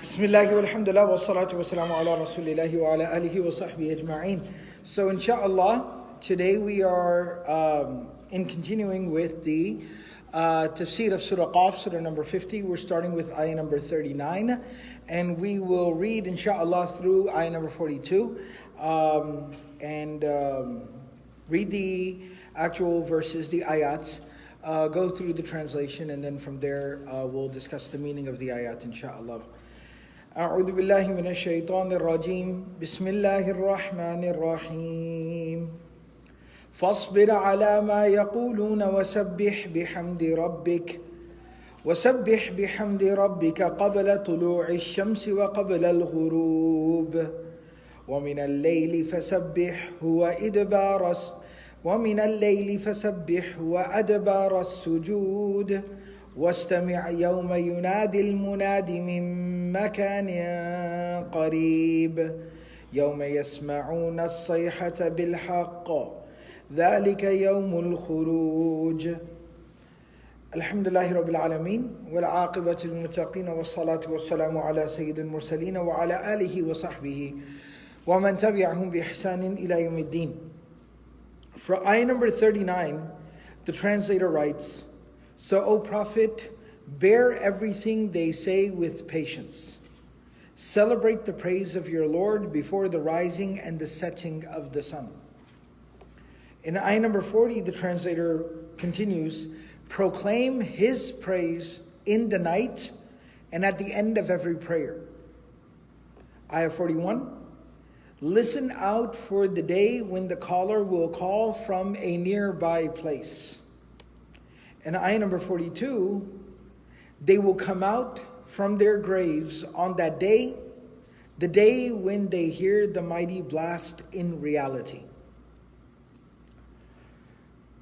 Bismillah walhamdulillah wa salatu wa salamu ala rasulillahi wa ala alihi wa sahbihi ajma'in. So inshallah, today we are in continuing with the Tafsir of Surah Qaf, Surah number 50. We're starting with Ayah number 39. And we will read inshallah through Ayah number 42. And read the actual verses, the ayats. Go through the translation, and then from there we'll discuss the meaning of the ayat inshallah. أعوذ بالله من الشيطان الرجيم بسم الله الرحمن الرحيم فاصبر على ما يقولون وسبح بحمد ربك قبل طلوع الشمس وقبل الغروب ومن الليل فسبح وأدبار السجود واستمع يوم ينادي المناد من مكان قريب يوم يسمعون الصيحة بالحق ذلك يوم الخروج الحمد لله رب العالمين والعاقبة للمتقين والصلاة والسلام على سيد المرسلين وعلى آله وصحبه ومن تبعهم بإحسان إلى يوم الدين. For ayah number 39, the translator writes, "So, O Prophet, bear everything they say with patience. Celebrate the praise of your Lord before the rising and the setting of the sun." In ayah number 40, the translator continues, "Proclaim His praise in the night and at the end of every prayer." Ayah 41, "Listen out for the day when the caller will call from a nearby place." And ayah number 42, "They will come out from their graves on that day, the day when they hear the mighty blast in reality."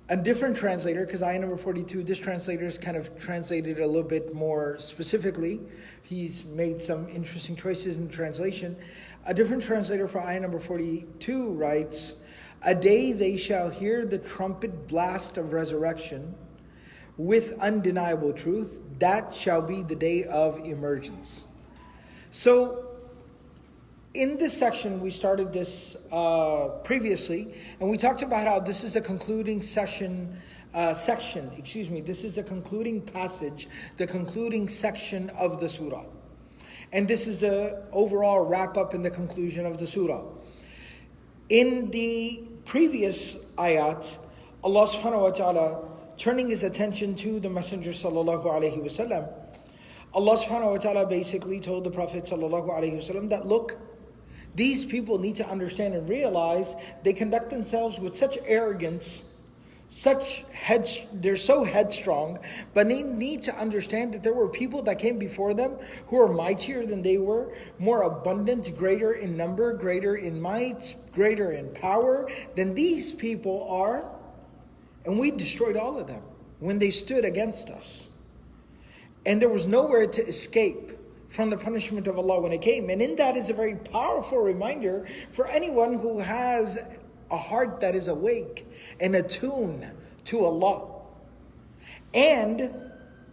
A different translator, because ayah number 42, this translator is kind of translated a little bit more specifically. He's made some interesting choices in translation. A different translator for ayah number 42 writes, "A day they shall hear the trumpet blast of resurrection with undeniable truth, that shall be the day of emergence." So, in this section, we started this previously, and we talked about how this is a concluding this is a concluding passage, the concluding section of the surah. And this is the overall wrap-up in the conclusion of the surah. In the previous ayat, Allah subhanahu wa ta'ala, turning His attention to the Messenger sallallahu alaihi wasallam, Allah subhanahu wa ta'ala basically told the Prophet sallallahu alaihi wasallam that, look, these people need to understand and realize they conduct themselves with such arrogance, they're so headstrong, but they need to understand that there were people that came before them who are mightier than they were, more abundant, greater in number, greater in might, greater in power than these people are. And we destroyed all of them when they stood against us. And there was nowhere to escape from the punishment of Allah when it came. And in that is a very powerful reminder for anyone who has a heart that is awake and attuned to Allah.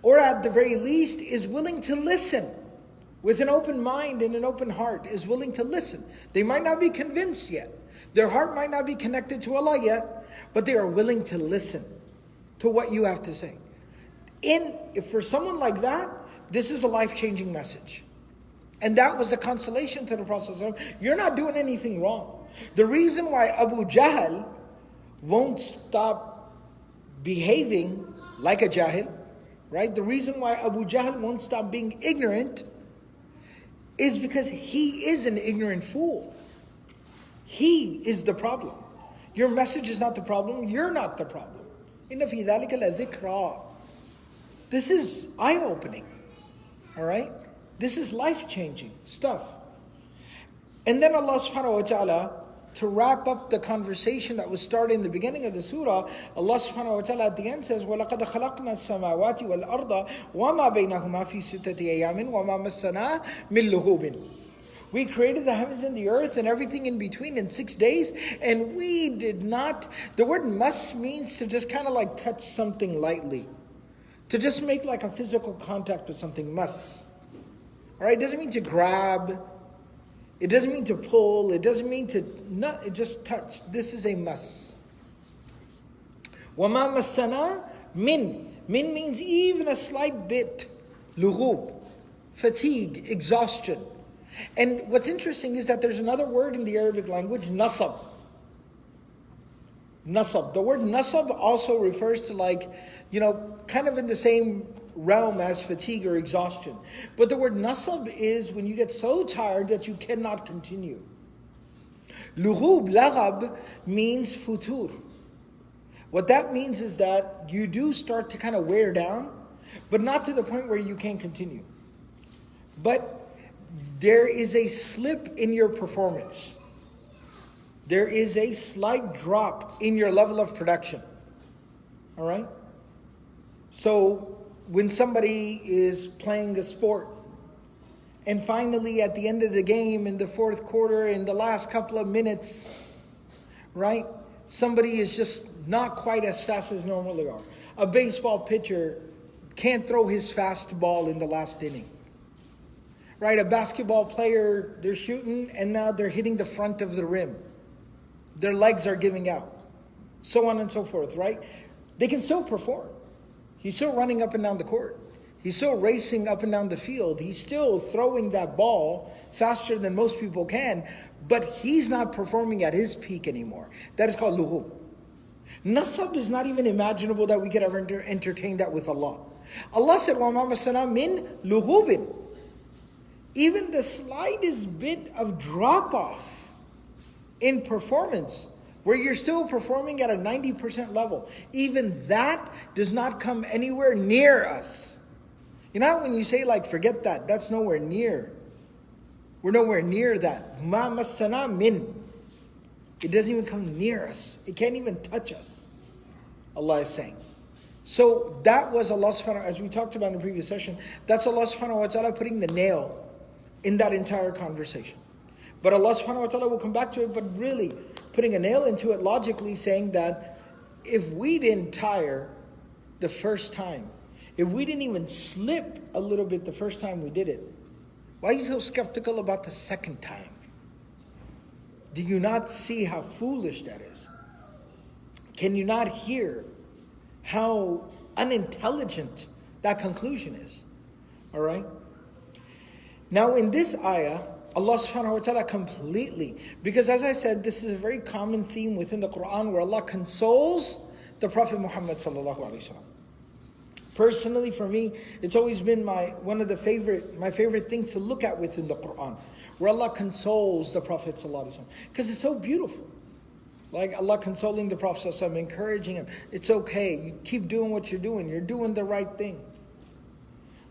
Or at the very least, is willing to listen with an open mind and an open heart, is willing to listen. They might not be convinced yet. Their heart might not be connected to Allah yet, but they are willing to listen to what you have to say. If for someone like that, this is a life-changing message. And that was a consolation to the Prophet ﷺ. You're not doing anything wrong. The reason why Abu Jahl won't stop behaving like a jahil, right? The reason why Abu Jahl won't stop being ignorant is because he is an ignorant fool. He is the problem. Your message is not the problem. You're not the problem. Inna fi dhalika la dhikra. This is eye-opening. All right? This is life-changing stuff. And then Allah subhanahu wa ta'ala, to wrap up the conversation that was started in the beginning of the surah, Allah subhanahu wa ta'ala at the end says, وَلَقَدْ خَلَقْنَا السَّمَاوَاتِ وَالْأَرْضَ وَمَا بَيْنَهُمَا فِي سِتَّةِ أَيَّامٍ وَمَا مَسَّنَا مِن لُغُوبٍ. We created the heavens and the earth and everything in between in 6 days, and we did not. The word mas means to just kind of like touch something lightly. To just make like a physical contact with something, mas. All right, it doesn't mean to grab. It doesn't mean to pull. It doesn't mean to not. It just touch. This is a mas. وَمَا مَسَّنَا min. Min means even a slight bit. Lughub, fatigue, exhaustion. And what's interesting is that there's another word in the Arabic language, nasab. Nasab. The word nasab also refers to kind of in the same realm as fatigue or exhaustion. But the word nasab is when you get so tired that you cannot continue. Lughub, laghab, means futur. What that means is that you do start to kind of wear down, but not to the point where you can't continue. But there is a slip in your performance. There is a slight drop in your level of production. All right? So when somebody is playing a sport, and finally at the end of the game, in the fourth quarter, in the last couple of minutes, right? Somebody is just not quite as fast as normally are. A baseball pitcher can't throw his fastball in the last inning. Right? A basketball player, they're shooting and now they're hitting the front of the rim. Their legs are giving out. So on and so forth, right? They can still perform. He's still running up and down the court. He's still racing up and down the field. He's still throwing that ball faster than most people can, but he's not performing at his peak anymore. That is called lughub. Nasab is not even imaginable that we could ever entertain that with Allah. Allah said, وَمَا مَسَّنَا مِن لُغُوبٍ. Even the slightest bit of drop-off in performance, where you're still performing at a 90% level, even that does not come anywhere near us. You know when you say forget that, that's nowhere near. We're nowhere near that. مَا مَسَّنَا مِن. It doesn't even come near us. It can't even touch us. Allah is saying. So that was Allah subhanahu wa ta'ala, as we talked about in the previous session, that's Allah subhanahu wa ta'ala putting the nail in that entire conversation. But Allah subhanahu wa ta'ala will come back to it, but really putting a nail into it logically, saying that if we didn't tire the first time, if we didn't even slip a little bit the first time we did it, why are you so skeptical about the second time? Do you not see how foolish that is? Can you not hear how unintelligent that conclusion is? All right? Now in this ayah, Allah subhanahu wa ta'ala completely, because as I said, this is a very common theme within the Quran where Allah consoles the Prophet Muhammad sallallahu alaihi wasallam. Personally, for me, it's always been my favorite things to look at within the Quran, where Allah consoles the Prophet ﷺ. Because it's so beautiful. Like Allah consoling the Prophet ﷺ, encouraging him. It's okay, you keep doing what you're doing the right thing.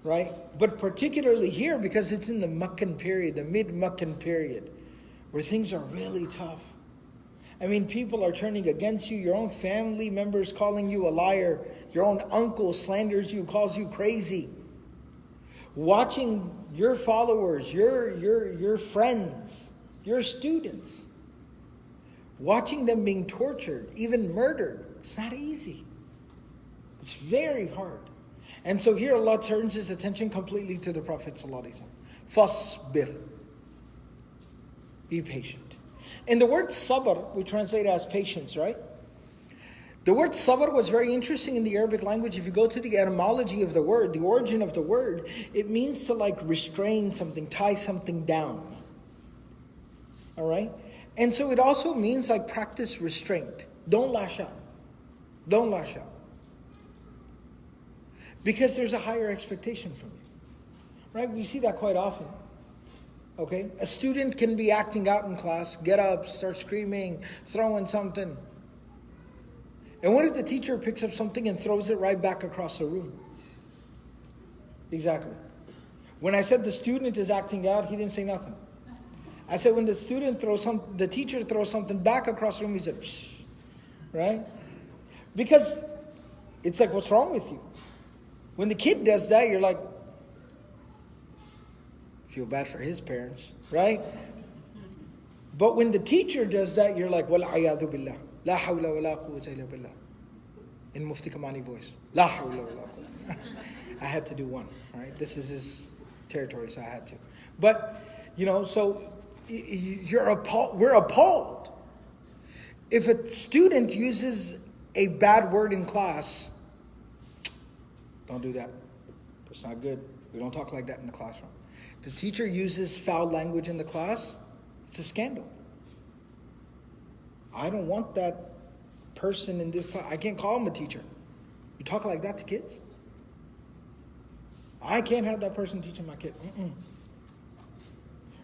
Right? But particularly here, because it's in the Meccan period, the mid-Meccan period, where things are really tough. I mean, people are turning against you, your own family members calling you a liar, your own uncle slanders you, calls you crazy. Watching your followers, your friends, your students, watching them being tortured, even murdered, it's not easy. It's very hard. And so here Allah turns His attention completely to the Prophet ﷺ. Fasbir. Be patient. And the word sabr, we translate it as patience, right? The word sabr was very interesting in the Arabic language. If you go to the etymology of the word, the origin of the word, it means to restrain something, tie something down. All right? And so it also means practice restraint. Don't lash out. Don't lash out. Because there's a higher expectation from you. Right? We see that quite often. Okay? A student can be acting out in class, get up, start screaming, throwing something. And what if the teacher picks up something and throws it right back across the room? Exactly. When I said the student is acting out, he didn't say nothing. I said when the teacher throws something back across the room, he said, psh, right? Because it's what's wrong with you? When the kid does that, you're like, feel bad for his parents, right? But when the teacher does that, you're like, wal ayadu billah. La hawla wa la quwwata illa billah. In Mufti Kamani voice. La hawla wa la quwwata. I had to do one, all right? This is his territory, so I had to. But, so we're appalled. If a student uses a bad word in class, don't do that. That's not good. We don't talk like that in the classroom. The teacher uses foul language in the class, it's a scandal. I don't want that person in this class. I can't call him a teacher. You talk like that to kids? I can't have that person teaching my kid.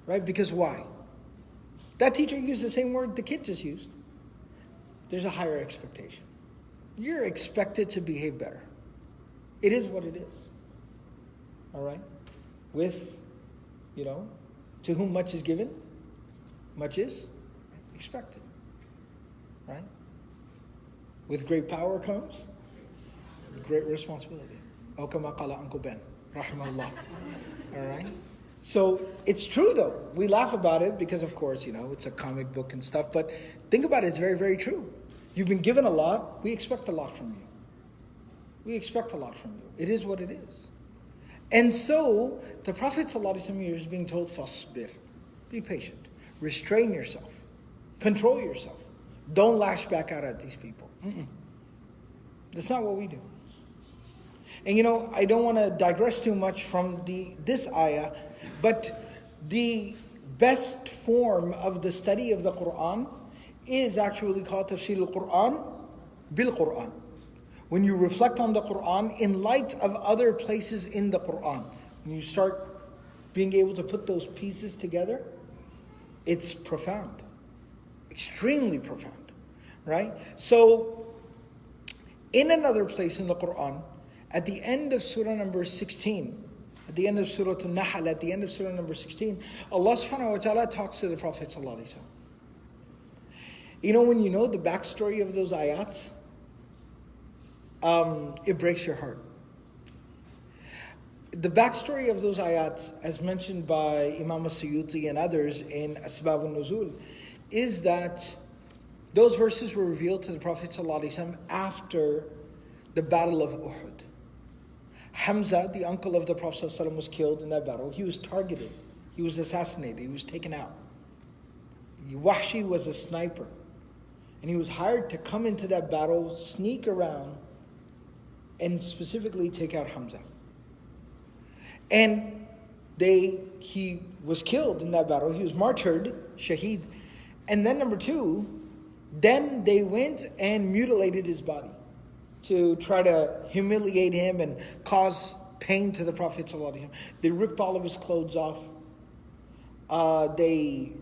Right? Because why? That teacher used the same word the kid just used. There's a higher expectation. You're expected to behave better. It is what it is. All right? With, to whom much is given, much is expected. Right? With great power comes great responsibility. Or kama qala Uncle Ben, rahimahullah. All right? So it's true though. We laugh about it because of course, it's a comic book and stuff. But think about it, it's very, very true. You've been given a lot. We expect a lot from you. We expect a lot from you. It is what it is. And so the Prophet ﷺ is being told, fasbir. Be patient. Restrain yourself. Control yourself. Don't lash back out at these people. That's not what we do. And I don't want to digress too much from this ayah, but the best form of the study of the Quran is actually called Tafsir of Quran bil Quran. When you reflect on the Quran in light of other places in the Quran, when you start being able to put those pieces together, it's profound. Extremely profound. Right? So, in another place in the Quran, at the end of Surah number 16, at the end of Surah An-Nahl, at the end of Surah number 16, Allah subhanahu wa ta'ala talks to the Prophet sallallahu alaihi wasallam. When you know the backstory of those ayats, it breaks your heart. The backstory of those ayats, as mentioned by Imam As-Suyuti and others in Asbab al-Nuzul, is that those verses were revealed to the Prophet ﷺ after the Battle of Uhud. Hamza, the uncle of the Prophet ﷺ, was killed in that battle. He was targeted. He was assassinated. He was taken out. Wahshi was a sniper. And he was hired to come into that battle, sneak around, and specifically take out Hamza. And he was killed in that battle. He was martyred, shaheed. And then number two, then they went and mutilated his body to try to humiliate him and cause pain to the Prophet ﷺ. They ripped all of his clothes off. They,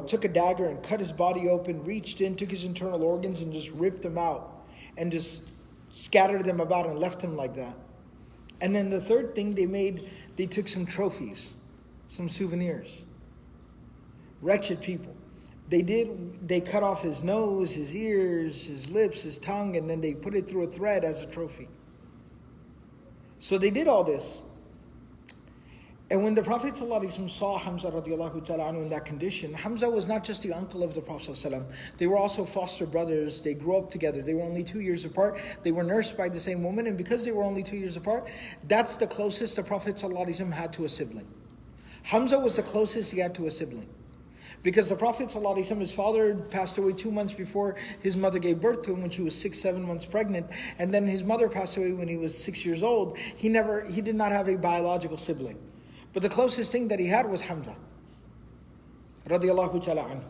took a dagger and cut his body open, reached in, took his internal organs and just ripped them out and just scattered them about and left him like that. And then the third thing they took some trophies, some souvenirs. Wretched people. They cut off his nose, his ears, his lips, his tongue, and then they put it through a thread as a trophy. So they did all this. And when the Prophet ﷺ saw Hamza radiallahu ta'ala anhu in that condition, Hamza was not just the uncle of the Prophet ﷺ. They were also foster brothers. They grew up together. They were only 2 years apart. They were nursed by the same woman. And because they were only 2 years apart, that's the closest the Prophet ﷺ had to a sibling. Hamza was the closest he had to a sibling. Because the Prophet ﷺ, his father passed away 2 months before his mother gave birth to him when she was 6-7 months pregnant. And then his mother passed away when he was 6 years old. He did not have a biological sibling. But the closest thing that he had was Hamza, radiallahu ta'ala anhu.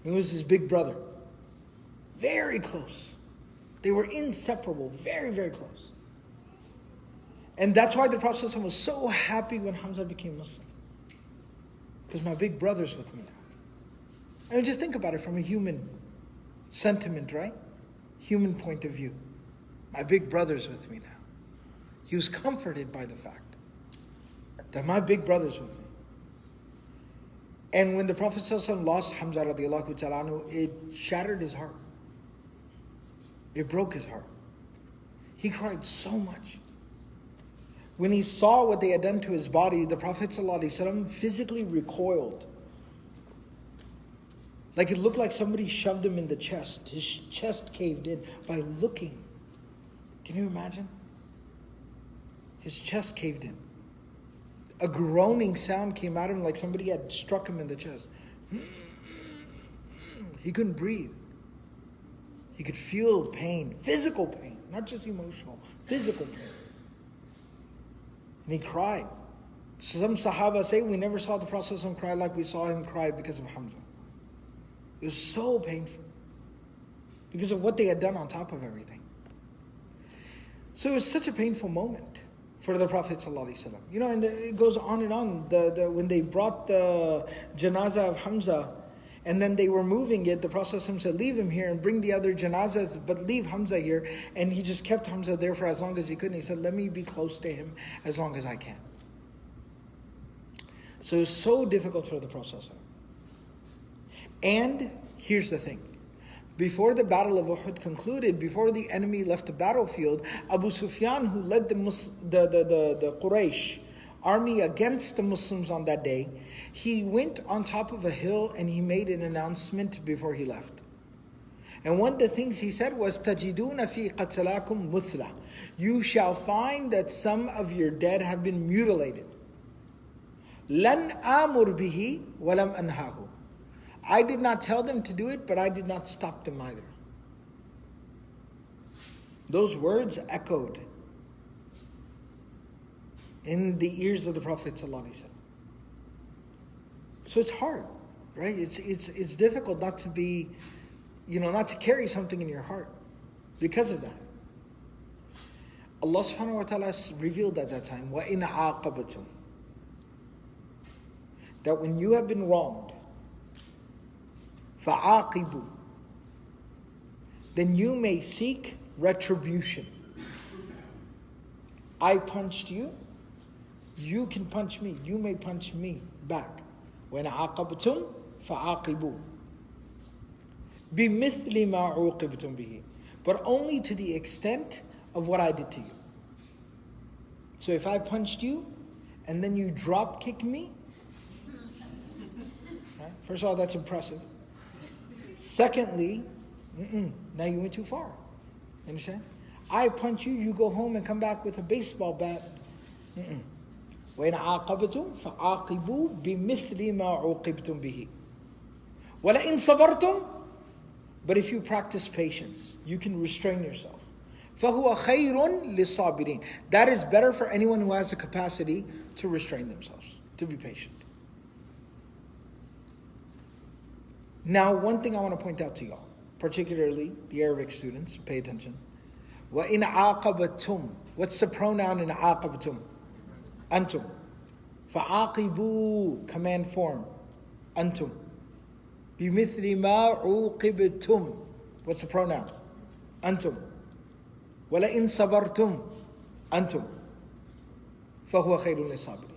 He was his big brother. Very close. They were inseparable, very, very close. And that's why the Prophet ﷺ was so happy when Hamza became Muslim. Because my big brother's with me now. I mean, just think about it from a human sentiment, right? Human point of view. My big brother's with me now. He was comforted by the fact that my big brother's with me. And when the Prophet ﷺ lost Hamza radiallahu ta'ala anhu, it shattered his heart. It broke his heart. He cried so much. When he saw what they had done to his body, the Prophet ﷺ physically recoiled. Like it looked like somebody shoved him in the chest. His chest caved in by looking. Can you imagine? His chest caved in. A groaning sound came out of him like somebody had struck him in the chest. He couldn't breathe. He could feel pain, physical pain, not just emotional, physical pain. And he cried. Some Sahaba say, we never saw the Prophet cry like we saw him cry because of Hamza. It was so painful because of what they had done on top of everything. So it was such a painful moment for the Prophet ﷺ. You know, and it goes on and on. When they brought the janazah of Hamza, and then they were moving it, the Prophet ﷺ said, leave him here and bring the other janazahs, but leave Hamza here. And he just kept Hamza there for as long as he could. And he said, let me be close to him as long as I can. So it was so difficult for the Prophet ﷺ. And here's the thing. Before the battle of Uhud concluded, before the enemy left the battlefield, Abu Sufyan, who led the Quraysh army against the Muslims on that day, he went on top of a hill and he made an announcement before he left. And one of the things he said was, تَجِدُونَ فِي قَتْلَاكُمْ مُثْلَةً. You shall find that some of your dead have been mutilated. لَنْ آمُرْ بِهِ وَلَمْ أَنْهَاهُ. I did not tell them to do it, but I did not stop them either. Those words echoed in the ears of the Prophet ﷺ. So it's hard, right? It's difficult not to be, not to carry something in your heart because of that. Allah subhanahu wa ta'ala revealed at that time, وَإِنْ عَاقَبَتُمْ, that when you have been wronged, فَعَاقِبُوا, then you may seek retribution. I punched you, you can punch me, you may punch me back. وَإِنْ عَاقَبْتُمْ فَعَاقِبُوا بِمِثْلِ مَا عُوقِبْتُمْ بِهِ, but only to the extent of what I did to you. So if I punched you and then you drop kick me, right? First of all, that's impressive. Secondly, now you went too far. You understand? I punch you, you go home and come back with a baseball bat. وَإِنْ عَاقَبْتُمْ فَعَاقِبُوا بِمِثْلِ مَا عُوقِبْتُمْ بِهِ وَلَئِنْ صَبَرْتُمْ, but if you practice patience, you can restrain yourself. فَهُوَ خَيْرٌ لِلصَّابِرِينَ. That is better for anyone who has the capacity to restrain themselves, to be patient. Now, one thing I want to point out to y'all, particularly the Arabic students, pay attention. وَإِنْ عَاقَبَتُمْ. What's the pronoun in عَاقَبَتُمْ? Antum. فَعَاقِبُوا, command form. Antum. بِمِثْلِ مَا عُوقِبْتُمْ. What's the pronoun? Antum. وَلَئِنْ صَبَرْتُمْ. Antum. فَهُوَ خَيْرٌ لِلصَّابِرِينَ.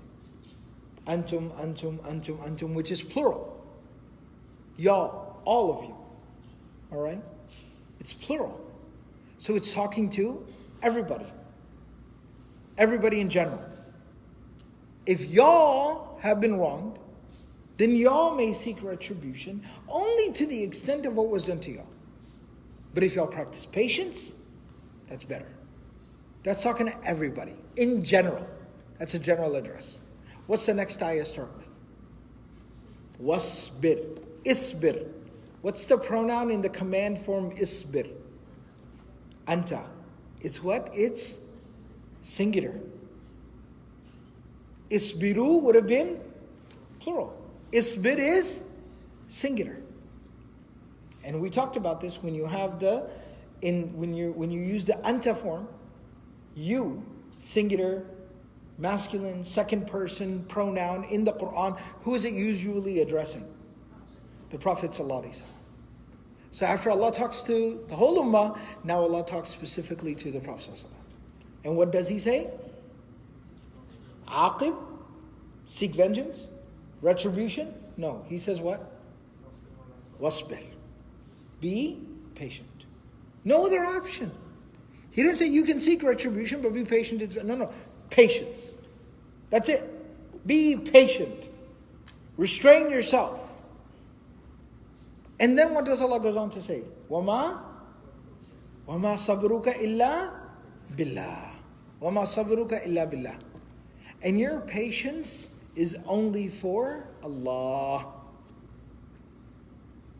Antum, antum, antum, antum, which is plural. Y'all, all of you. All right? It's plural. So it's talking to everybody. Everybody in general. If y'all have been wronged, then y'all may seek retribution only to the extent of what was done to y'all. But if y'all practice patience, that's better. That's talking to everybody, in general. That's a general address. What's the next ayah start with? Wasbir. Isbir. What's the pronoun in the command form isbir? Anta. It's what? It's singular. Isbiru would have been plural. Isbir is singular. And we talked about this when you have when you use the anta form, you, singular, masculine, second person pronoun in the Quran, who is it usually addressing? The Prophet ﷺ. So after Allah talks to the whole ummah, now Allah talks specifically to the Prophet ﷺ. And what does He say? Aqib, seek vengeance, retribution? No, He says what? Wasbir, be patient. No other option. He didn't say you can seek retribution, but be patient. No, patience. That's it. Be patient. Restrain yourself. And then what does Allah goes on to say? وَمَا صَبْرُكَ إِلَّا بِاللَّهِ. وَمَا صَبْرُكَ إِلَّا بِاللَّهِ. And your patience is only for Allah.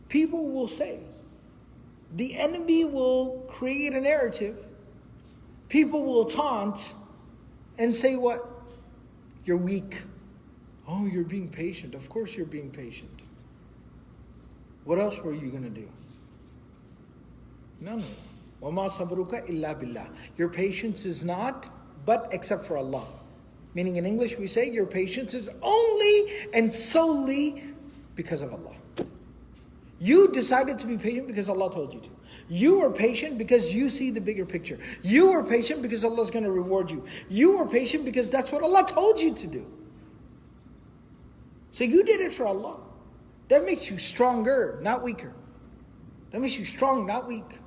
People will say, the enemy will create a narrative. People will taunt and say what? You're weak. Oh, you're being patient. Of course you're being patient. What else were you going to do? No. وَمَا صَبْرُكَ إِلَّا بِاللَّهِ. Your patience is not but except for Allah. Meaning in English we say your patience is only and solely because of Allah. You decided to be patient because Allah told you to. You were patient because you see the bigger picture. You were patient because Allah is going to reward you. You were patient because that's what Allah told you to do. So you did it for Allah. That makes you stronger, not weaker. That makes you strong, not weak.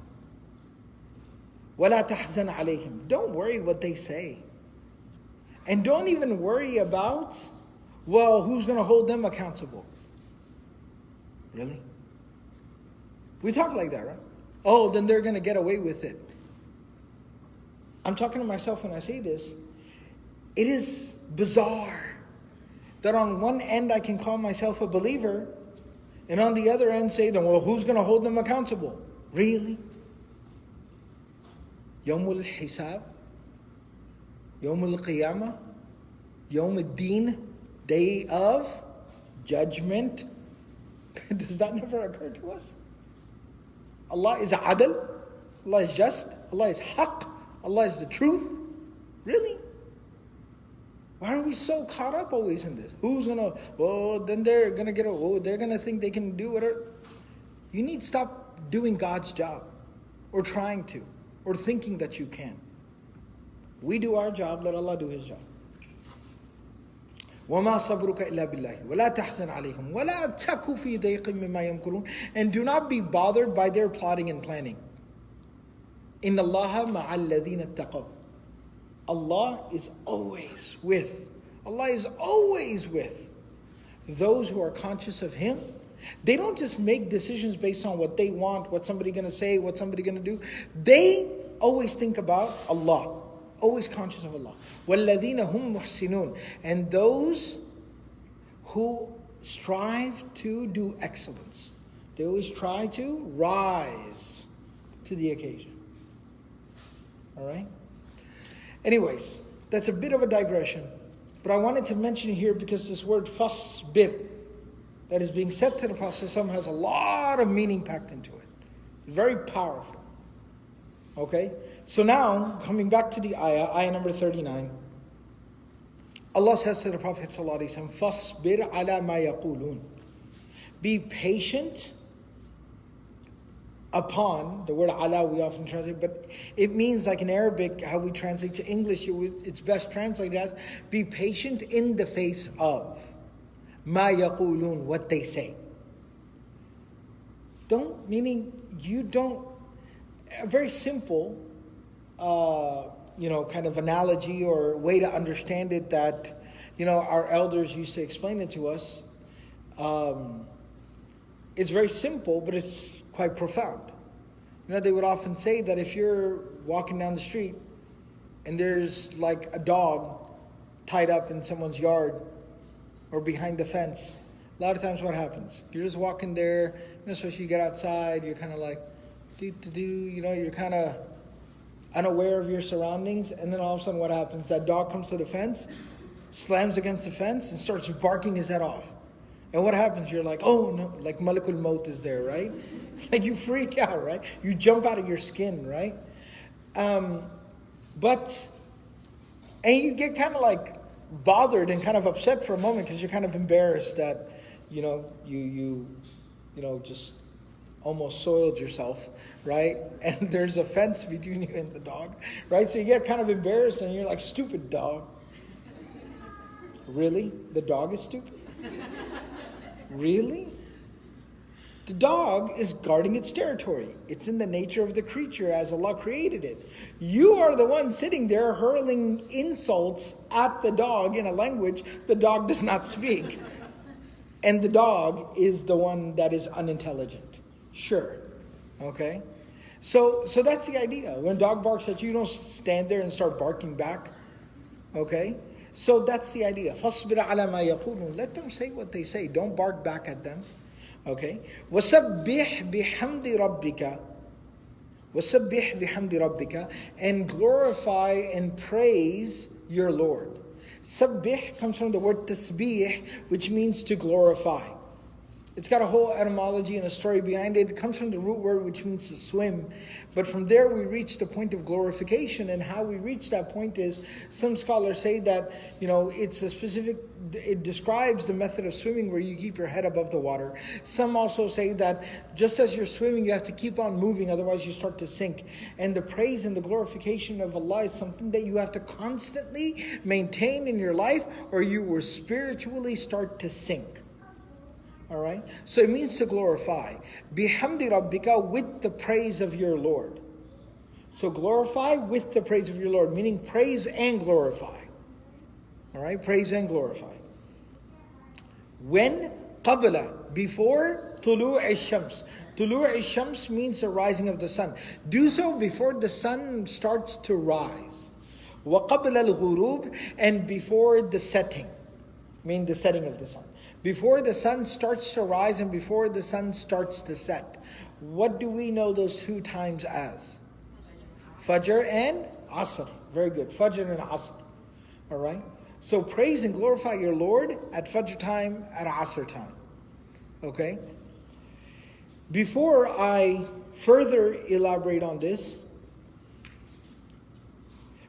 وَلَا تَحْزَنْ عَلَيْهِمْ. Don't worry what they say. And don't even worry about, well, who's going to hold them accountable? Really? We talk like that, right? Oh, then they're going to get away with it. I'm talking to myself when I say this. It is bizarre that on one end I can call myself a believer, and on the other end say, well, who's going to hold them accountable? Really? Yawmul Hisab? Yawmul Qiyamah? Yawmul Deen? Day of Judgment? Does that never occur to us? Allah is adl, Allah is just, Allah is haqq, Allah is the truth. Really? Why are we so caught up always in this? Who's gonna, then they're gonna they're gonna think they can do whatever. You need to stop doing God's job, or trying to, or thinking that you can. We do our job, let Allah do His job. وَمَا صَبْرُكَ إِلَّا بِاللَّهِ وَلَا تَحْزَنْ عَلَيْهِمْ وَلَا تَكُ فِي ضَيْقٍ مِّمَّا يَمْكُرُونَ. And do not be bothered by their plotting and planning. إِنَّ اللَّهَ مَعَ الَّذِينَ اتَّقَوْا. Allah is always with those who are conscious of Him. They don't just make decisions based on what they want, what somebody's going to say, what somebody's going to do. They always think about Allah. Always conscious of Allah. وَالَّذِينَ هُمْ مُحْسِنُونَ. And those who strive to do excellence. They always try to rise to the occasion. Alright? Anyways, that's a bit of a digression. But I wanted to mention here because this word fasbir that is being said to the Prophet ﷺ has a lot of meaning packed into it. Very powerful. Okay? So now, coming back to the ayah number 39. Allah says to the Prophet ﷺ, فَاصْبِرْ عَلَى مَا يَقُولُونَ. Be patient upon, the word ala we often translate, but it means like in Arabic, how we translate to English, it's best translated as, be patient in the face of مَا يَقُولُونَ, what they say. A very simple kind of analogy or way to understand it that, our elders used to explain it to us. It's very simple, but it's quite profound. They would often say that if you're walking down the street and there's like a dog tied up in someone's yard or behind the fence, a lot of times what happens? You're just walking there, especially you get outside, you're kind of like, you're kind of unaware of your surroundings, and then all of a sudden what happens? That dog comes to the fence, slams against the fence, and starts barking his head off. And what happens? You're like, oh no, like Malakul Maut is there, right? Like you freak out, right? You jump out of your skin, right? And you get kind of like bothered and kind of upset for a moment because you're kind of embarrassed that, you just almost soiled yourself, right? And there's a fence between you and the dog, right? So you get kind of embarrassed and you're like, stupid dog. Really? The dog is stupid? Really? The dog is guarding its territory. It's in the nature of the creature as Allah created it. You are the one sitting there hurling insults at the dog in a language the dog does not speak. And the dog is the one that is unintelligent. Sure. Okay? So that's the idea. When a dog barks at you, don't stand there and start barking back. Okay? So that's the idea. فَاصْبِرْ عَلَى مَا يَقُولُونَ. Let them say what they say. Don't bark back at them. Okay? وَسَبِّحْ بِحَمْدِ رَبِّكَ. وَسَبِّحْ بِحَمْدِ رَبِّكَ. And glorify and praise your Lord. Sabbih comes from the word tasbih, which means to glorify. It's got a whole etymology and a story behind it. It comes from the root word which means to swim. But from there we reach the point of glorification. And how we reach that point is, some scholars say that, it's a specific, it describes the method of swimming where you keep your head above the water. Some also say that just as you're swimming, you have to keep on moving, otherwise you start to sink. And the praise and the glorification of Allah is something that you have to constantly maintain in your life, or you will spiritually start to sink. Alright? So it means to glorify. Bihamdi rabbika, with the praise of your Lord. So glorify with the praise of your Lord, meaning praise and glorify. Alright? Praise and glorify. When? Qabla, before tulu' al-shams. Tulu' al-shams means the rising of the sun. Do so before the sun starts to rise. Wa qabla al-ghurub, and before the setting. Meaning the setting of the sun. Before the sun starts to rise and before the sun starts to set. What do we know those two times as? Fajr and Asr. Very good. Fajr and Asr. Alright? So praise and glorify your Lord at Fajr time, at Asr time. Okay? Before I further elaborate on this,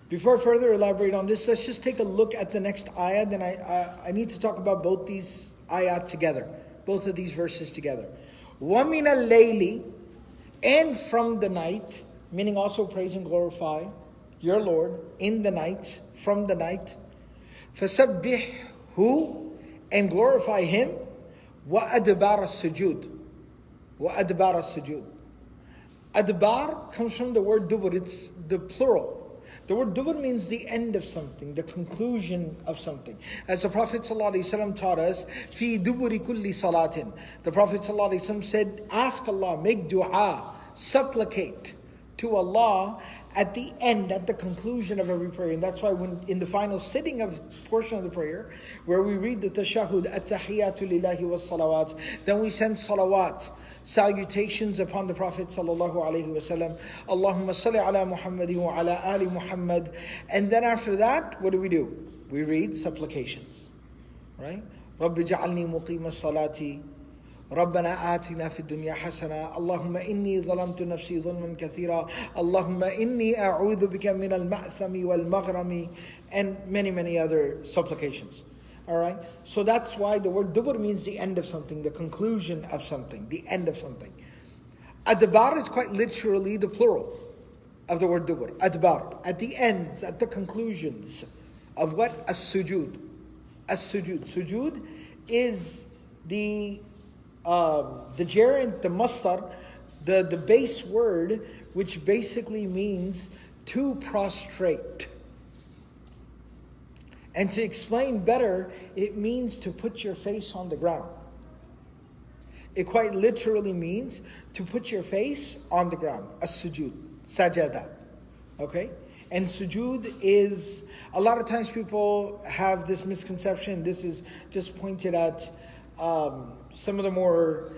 let's just take a look at the next ayah. Then I need to talk about both these ayat together, both of these verses together. وَمِنَ اللَّيْلِ, and from the night, meaning also praise and glorify your Lord in the night, from the night. فَسَبِّحْهُ, and glorify Him. وَأَدْبَارَ السُّجُودِ, وَأَدْبَارَ السُّجُودِ. Adbar comes from the word dubur, it's the plural. The word dubur means the end of something, the conclusion of something. As the Prophet ﷺ taught us, fi duburi kulli salatin. The Prophet ﷺ said, ask Allah, make dua, supplicate to Allah at the end, at the conclusion of every prayer. And that's why when in the final sitting of portion of the prayer, where we read the tashahhud, at-tahiyyatu lillahi was-salawat, then we send salawat, salutations upon the Prophet sallallahu alaihi wasallam. Allahumma salli ala Muhammadin wa ala ali Muhammad. And then after that, what do? We read supplications. Right? Rabbi ja'alni muqima salati. ربنا آتنا في الدنيا حسنة اللهم إني ظلمت نفسي ظلما كثيرا اللهم إني أعوذ بك من المأثم والمغرم, and many other supplications. Alright? So that's why the word dubur means the end of something, the conclusion of something, the end of something. Adbar is quite literally the plural of the word dubur. Adbar, at the ends, at the conclusions of what? As-sujud. As-sujud. Sujud is the gerund, the mastar, the base word, which basically means to prostrate. And to explain better, it means to put your face on the ground. It quite literally means to put your face on the ground. As-sujud, sajada. Okay? And sujud is, a lot of times people have this misconception. This is just pointed at some of the more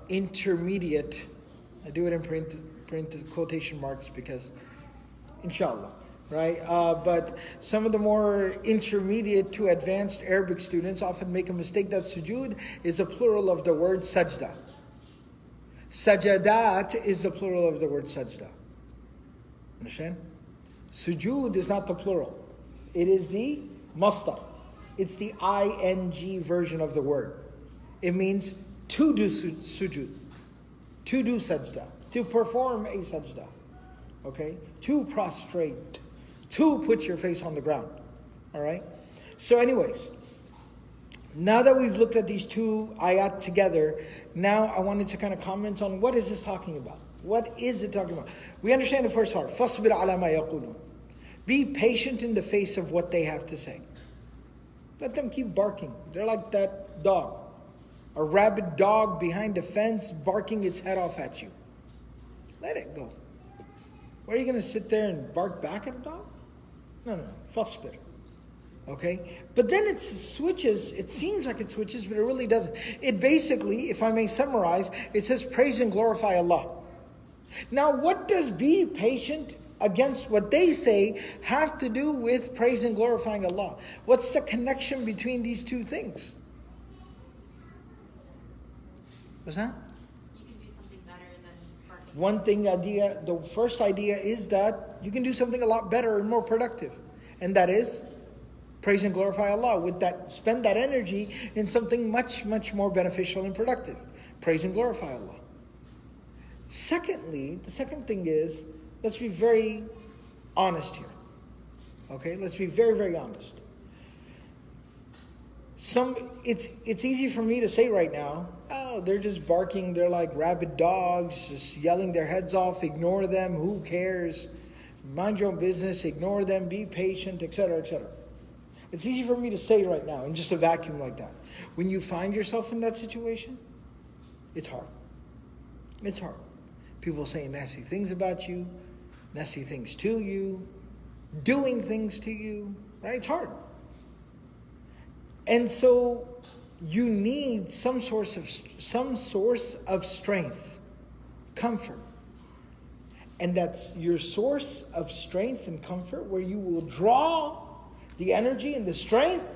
intermediate, I do it in print quotation marks because, inshallah, right? But some of the more intermediate to advanced Arabic students often make a mistake that sujud is a plural of the word sajda. Sajadat is the plural of the word sajda. Understand? Sujud is not the plural. It is the masdar. It's the ing version of the word. It means to do sujud, to do sajda, to perform a sajda, okay? To prostrate, to put your face on the ground, all right? So anyways, now that we've looked at these two ayat together, now I wanted to kind of comment on what is this talking about? What is it talking about? We understand the first part. فَاصْبِرْ عَلَى مَا يَقُولُونَ. Be patient in the face of what they have to say. Let them keep barking. They're like that dog. A rabid dog behind a fence barking its head off at you. Let it go. What, are you going to sit there and bark back at a dog? No. Fasbir. Okay? But then it switches, it seems like it switches, but it really doesn't. It basically, if I may summarize, it says praise and glorify Allah. Now, what does be patient against what they say have to do with praise and glorifying Allah? What's the connection between these two things? What's that? You can do something better than barking. One thing the first idea is that you can do something a lot better and more productive. And that is praise and glorify Allah. With that, spend that energy in something much, much more beneficial and productive. Praise and glorify Allah. Secondly, the second thing is, let's be very honest here. Okay, let's be very, very honest. It's easy for me to say right now, oh, they're just barking, they're like rabid dogs, just yelling their heads off, ignore them, who cares? Mind your own business, ignore them, be patient, etc., etc. It's easy for me to say right now in just a vacuum like that. When you find yourself in that situation, it's hard. It's hard. People saying nasty things about you, nasty things to you, doing things to you, right? It's hard. And so you need some source of strength, comfort. And that's your source of strength and comfort where you will draw the energy and the strength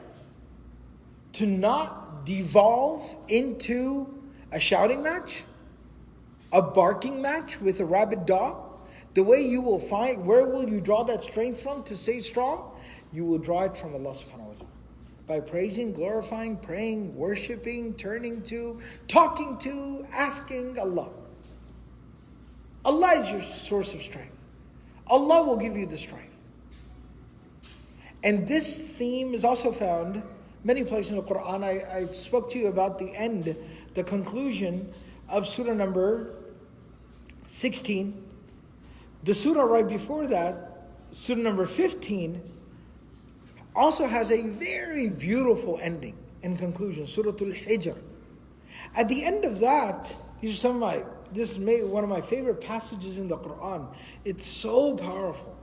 to not devolve into a shouting match, a barking match with a rabid dog. The way you will find, where will you draw that strength from to stay strong? You will draw it from Allah subhanahu wa ta'ala. By praising, glorifying, praying, worshipping, turning to, talking to, asking Allah. Allah is your source of strength. Allah will give you the strength. And this theme is also found many places in the Quran. I spoke to you about the end, the conclusion of Surah number 16. The surah right before that, Surah number 15, also has a very beautiful ending and conclusion, Surah Al-Hijr. At the end of that, this is one of my favorite passages in the Quran. It's so powerful.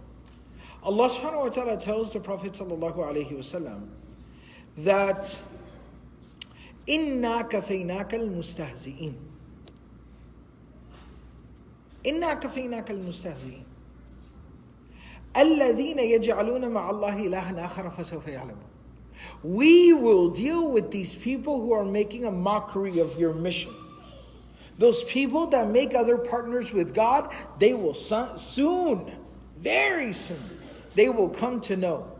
Allah subhanahu wa ta'ala tells the Prophet sallallahu alayhi wa sallam that إِنَّا كَفَيْنَاكَ الْمُسْتَهْزِئِينَ إِنَّا كَفَيْنَاكَ الْمُسْتَهْزِئِينَ الَّذِينَ يَجْعَلُونَ مَعَ اللَّهِ إِلَهًا آخَرَ فَسَوْفَ يَعْلَمُونَ. We will deal with these people who are making a mockery of your mission. Those people that make other partners with God, they will soon, very soon, they will come to know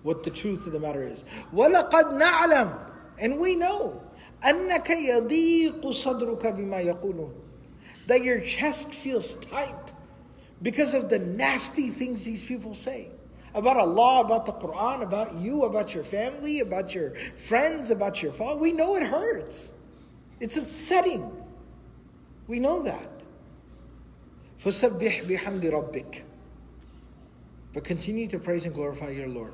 what the truth of the matter is. وَلَقَدْ نَعْلَمُ, and we know, أَنَّكَ يَضِيقُ صَدْرُكَ بِمَا يَقُولُونَ, that your chest feels tight because of the nasty things these people say about Allah, about the Quran, about you, about your family, about your friends, about your father. We know it hurts. It's upsetting. We know that. فَسَبِّحْ بِحَمْدِ رَبِّكَ, but continue to praise and glorify your Lord.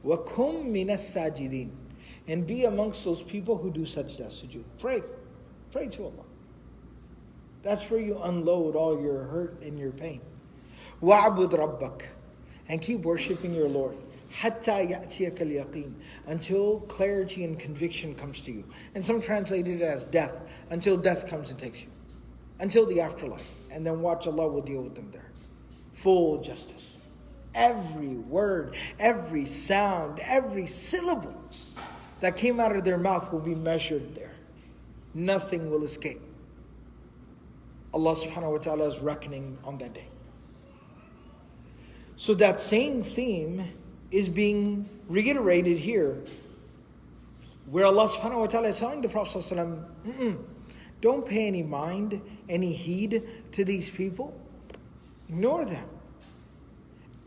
وَكُمْ مِنَ السَّاجِدِينَ, and be amongst those people who do sajda, sujood. Pray to Allah. That's where you unload all your hurt and your pain. وَعْبُدْ رَبَّكَ, and keep worshiping your Lord. حَتَّى يَأْتِيَكَ الْيَقِينَ, until clarity and conviction comes to you. And some translated it as death, until death comes and takes you. Until the afterlife. And then watch, Allah will deal with them there. Full justice. Every word, every sound, every syllable that came out of their mouth will be measured there. Nothing will escape. Allah subhanahu wa ta'ala is reckoning on that day. So that same theme is being reiterated here, where Allah subhanahu wa ta'ala is telling the Prophet sallallahu alaihi wasallam, don't pay any mind, any heed to these people. Ignore them.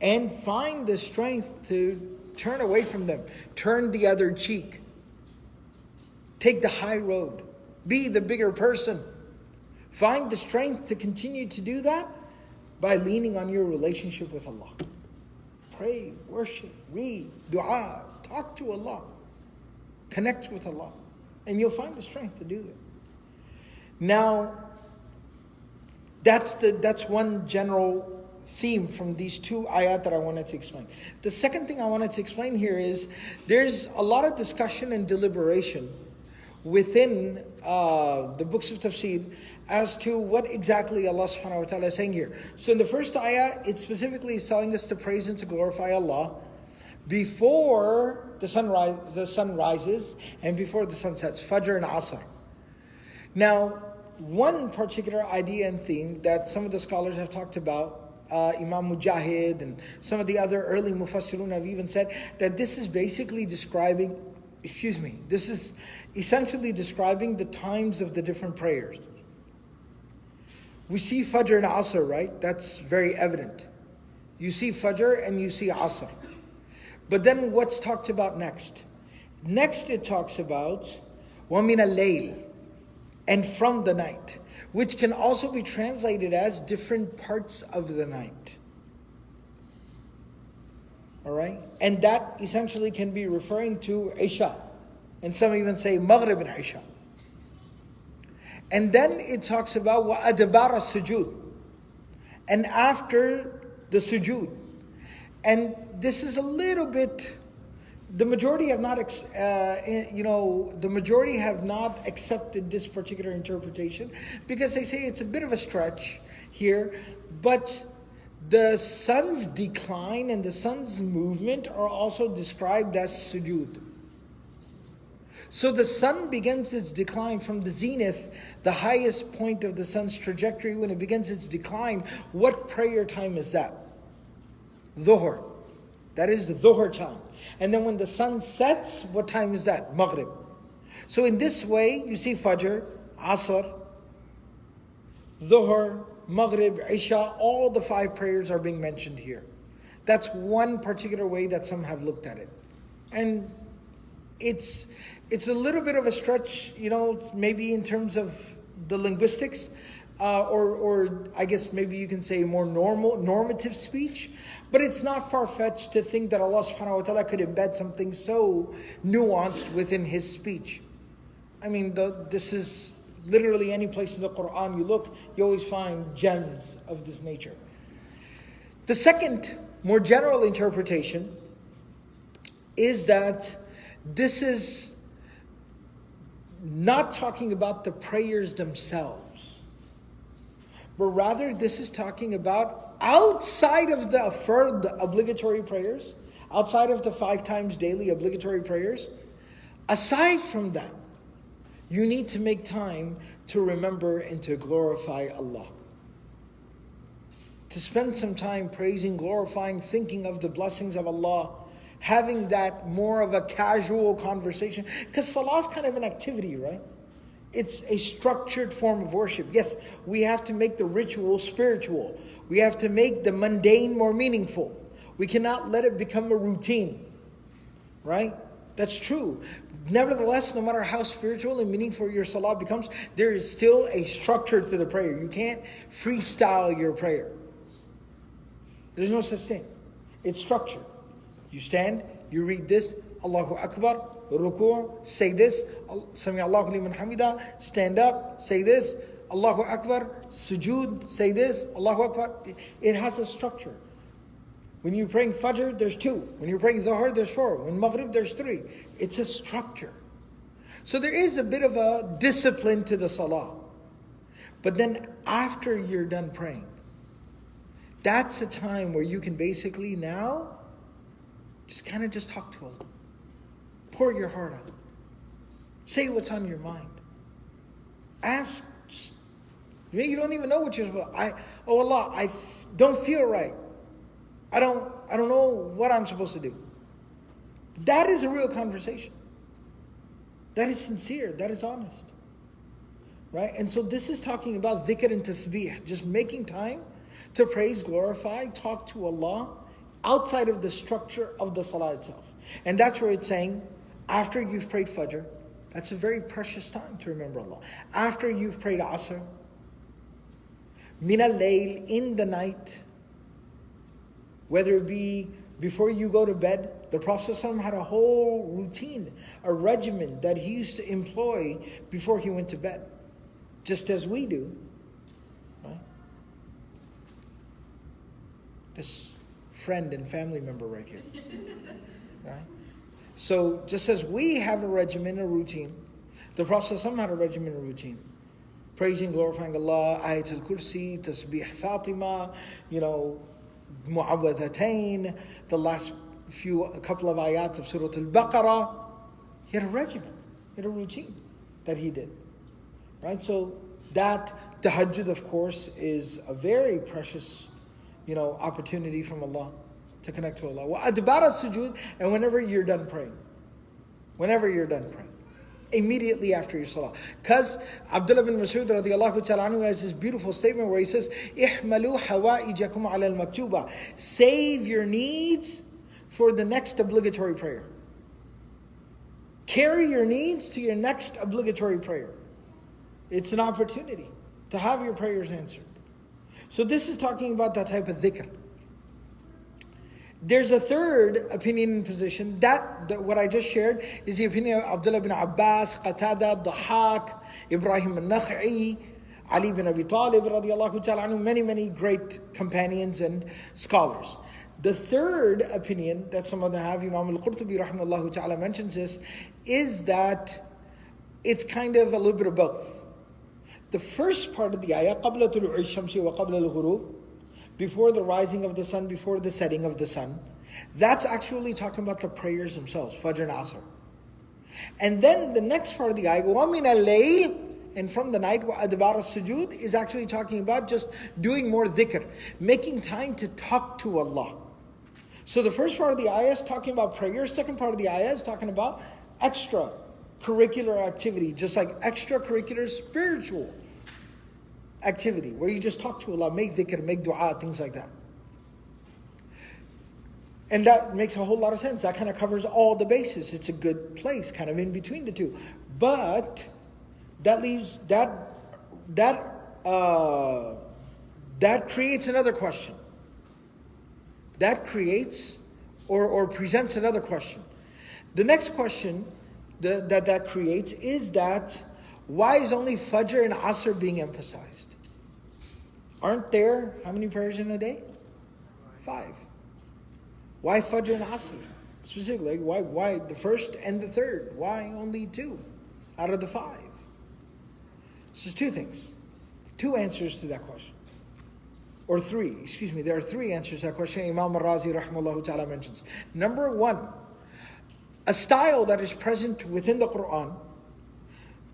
And find the strength to turn away from them. Turn the other cheek. Take the high road. Be the bigger person. Find the strength to continue to do that by leaning on your relationship with Allah. Pray, worship, read, dua, talk to Allah. Connect with Allah. And you'll find the strength to do it. Now, that's one general theme from these two ayat that I wanted to explain. The second thing I wanted to explain here is there's a lot of discussion and deliberation within the books of tafsir as to what exactly Allah subhanahu wa ta'ala is saying here. So in the first ayah, it specifically is telling us to praise and to glorify Allah before the sun rises and before the sun sets, Fajr and Asr. Now, one particular idea and theme that some of the scholars have talked about, Imam Mujahid and some of the other early Mufassirun have even said that this is basically describing, this is essentially describing the times of the different prayers. We see Fajr and Asr, right? That's very evident. You see Fajr and you see Asr. But then what's talked about next? Next it talks about وَمِنَ اللَّيْلِ, and from the night, which can also be translated as different parts of the night. All right? And that essentially can be referring to Isha. And some even say Maghrib and Isha. And then it talks about وَأَدْبَارَ السُّجُودِ, and after the sujood. And this is a little bit, the majority have not, accepted this particular interpretation because they say it's a bit of a stretch here. But the sun's decline and the sun's movement are also described as sujood. So the sun begins its decline from the zenith, the highest point of the sun's trajectory. When it begins its decline, what prayer time is that? Dhuhr. That is the Dhuhr time. And then when the sun sets, what time is that? Maghrib. So in this way, you see Fajr, Asr, Dhuhr, Maghrib, Isha, all the 5 prayers are being mentioned here. That's one particular way that some have looked at it. And it's a little bit of a stretch, maybe in terms of the linguistics, or I guess maybe you can say more normative speech. But it's not far-fetched to think that Allah subhanahu wa ta'ala could embed something so nuanced within His speech. I mean, this is literally any place in the Quran you look, you always find gems of this nature. The second, more general interpretation is that this is not talking about the prayers themselves, but rather this is talking about outside of the obligatory prayers, outside of the 5 times daily obligatory prayers, aside from that, you need to make time to remember and to glorify Allah. To spend some time praising, glorifying, thinking of the blessings of Allah, having that more of a casual conversation. Because salah is kind of an activity, right? It's a structured form of worship. Yes, we have to make the ritual spiritual. We have to make the mundane more meaningful. We cannot let it become a routine, right? That's true. Nevertheless, no matter how spiritual and meaningful your salah becomes, there is still a structure to the prayer. You can't freestyle your prayer. There's no such thing. It's structured. You stand, you read this, Allahu Akbar, ruku', say this, Sami Allahu liman hamida, stand up, say this, Allahu Akbar, sujood, say this, Allahu Akbar. It has a structure. When you're praying Fajr, there's 2. When you're praying Dhuhr, there's 4. When Maghrib, there's 3. It's a structure. So there is a bit of a discipline to the salah. But then after you're done praying, that's a time where you can basically now just talk to Allah. Pour your heart out. Say what's on your mind. Ask. You don't even know what you're supposed to. Oh Allah, I don't feel right. I don't know what I'm supposed to do. That is a real conversation. That is sincere. That is honest. Right? And so this is talking about dhikr and tasbih. Just making time to praise, glorify, talk to Allah outside of the structure of the salah itself. And that's where it's saying, after you've prayed Fajr, that's a very precious time to remember Allah. After you've prayed Asr, min al-layl, in the night, whether it be before you go to bed, the Prophet ﷺ had a whole routine, a regimen that he used to employ before he went to bed, just as we do. Right? This friend and family member right here. Right? So just as we have a regimen, a routine, the Prophet ﷺ had a regimen, a routine. Praising, glorifying Allah, Ayatul Kursi, Tasbih Fatima, Mu'awwadhatain, the last a couple of ayats of Surah Al-Baqarah. He had a regimen, he had a routine that he did. Right? So that tahajjud, of course, is a very precious, opportunity from Allah to connect to Allah. وَأَدْبَارَ السُّجُودِ, and whenever you're done praying. Immediately after your salah. Because Abdul bin Mas'ud radiallahu ta'ala anhu has this beautiful statement where he says, اِحْمَلُوا حَوَائِجَكُمْ عَلَى الْمَكْتُوبَةِ, save your needs for the next obligatory prayer. Carry your needs to your next obligatory prayer. It's an opportunity to have your prayers answered. So this is talking about that type of dhikr. There's a third opinion and position. That what I just shared is the opinion of Abdullah bin Abbas, Qatada, Dhahak, Ibrahim al-Nakha'i, Ali bin Abi Talib radiallahu ta'ala anhu, many great companions and scholars. The third opinion that some of them have, Imam al-Qurtubi rahimahullah ta'ala mentions this, is that it's kind of a little bit of both. The first part of the ayah, قَبْلَ طُلُوعِ الشَّمْسِ وَقَبْلَ الْغُرُوبِ, before the rising of the sun, before the setting of the sun, that's actually talking about the prayers themselves, Fajr and Asr. And then the next part of the ayah, وَمِنَ اللَّيْلِ, and from the night, وَأَدْبَارَ السُّجُودِ, is actually talking about just doing more dhikr, making time to talk to Allah. So the first part of the ayah is talking about prayer, second part of the ayah is talking about extracurricular activity, just like extracurricular spiritual activity, where you just talk to Allah, make dhikr, make dua, things like that. And that makes a whole lot of sense. That kind of covers all the bases. It's a good place, kind of in between the two. But that leaves that creates another question. That creates or presents another question. The next question that creates is that why is only Fajr and Asr being emphasized? Aren't there, how many prayers in a day? 5. Why Fajr and Asr? Specifically, why the first and the third? Why only 2 out of the 5? So there's 2 things. 2 answers to that question. Or 3, there are 3 answers to that question. Imam al-Razi rahimahullah ta'ala mentions. Number 1, a style that is present within the Quran